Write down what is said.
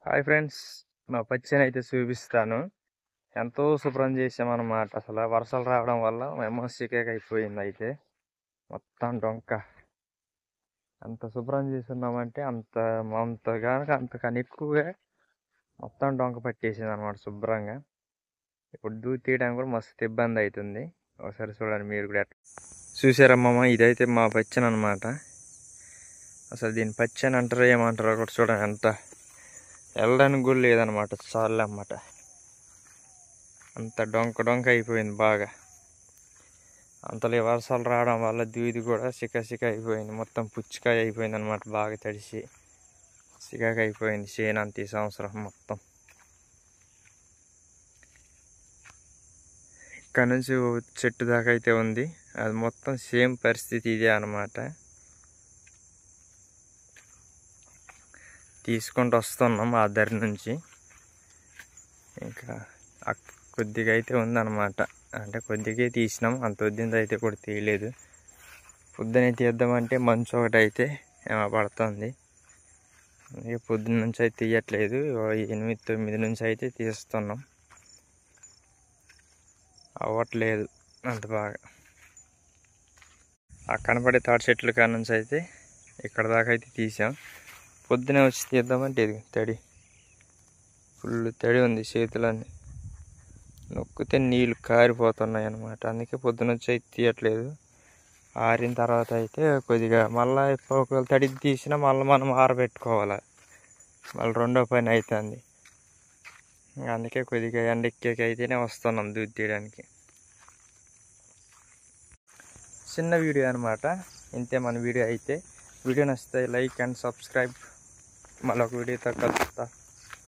Hi friends, మా పచ్చని అయితే చూపిస్తాను. ఎంతో శుభ్రం చేసామన్నమాట. అసలు వర్షాలు రావడం వల్ల మేము చికాకు అయిపోయింది. అయితే మొత్తం డొంక అంత శుభ్రం చేస్తున్నామంటే అంతకన్నా ఎక్కువగా మొత్తం డొంక పట్టేసింది అనమాట శుభ్రంగా. ఇప్పుడు దూది తీయడానికి కూడా మస్తు ఇబ్బంది అవుతుంది. ఒకసారి చూడండి మీరు కూడా. చూసారమ్మమ్మ, ఇదైతే మా పచ్చని అనమాట. అసలు దీని పచ్చని అంటారో ఏమంటారో కూడా చూడండి. ఎంత వెళ్ళడానికి కూడా లేదనమాట, చాలు అన్నమాట. అంత డొంక అయిపోయింది బాగా. అంతలో వర్షాలు రావడం వల్ల దూది కూడా సిక అయిపోయింది, మొత్తం పుచ్చికాయ అయిపోయింది అనమాట. బాగా తడిసి సికాకు అయిపోయింది చేను అంత ఈ సంవత్సరం మొత్తం. ఇక్కడ నుంచి చెట్టు దాకా అయితే ఉంది, అది మొత్తం సేమ్ పరిస్థితి ఇదే అనమాట. తీసుకుంటూ వస్తున్నాం ఆ దారి నుంచి. ఇంకా కొద్దిగా అయితే ఉందన్నమాట, అంటే కొద్దిగా తీసినాం, అంత వద్దింది అయితే కూడా తీయలేదు. పొద్దునే తీద్దామంటే మంచు ఒకటి అయితే పడుతుంది. ఇక పొద్దున్న నుంచి అయితే తీయట్లేదు, 8-9 నుంచి అయితే తీస్తున్నాం. అవ్వట్లేదు అంత బాగా. ఆ కనపడే తాటి చెట్ల కాడ నుంచి అయితే ఇక్కడ దాకా అయితే తీసాం. పొద్దునే వచ్చి తీద్దామంటే ఇది ఫుల్ తడి ఉంది, చేతులన్నీ నొక్కితే నీళ్ళు కారిపోతున్నాయి అన్నమాట. అందుకే పొద్దున వచ్చి అయితే తీయట్లేదు. ఆరిన తర్వాత అయితే కొద్దిగా మళ్ళీ ఒకవేళ తడి తీసినా మళ్ళీ మనం ఆరబెట్టుకోవాలి, మళ్ళీ రెండో పని అవుతుంది. అందుకే కొద్దిగా ఎండెక్కేకి అయితేనే వస్తున్నాం దూది తీయడానికి. చిన్న వీడియో అనమాట, ఇంతే మన వీడియో అయితే. వీడియో నచ్చితే లైక్ అండ్ సబ్స్క్రైబ్. మళ్ళీ ఒక వీడియోతో కలుస్తా.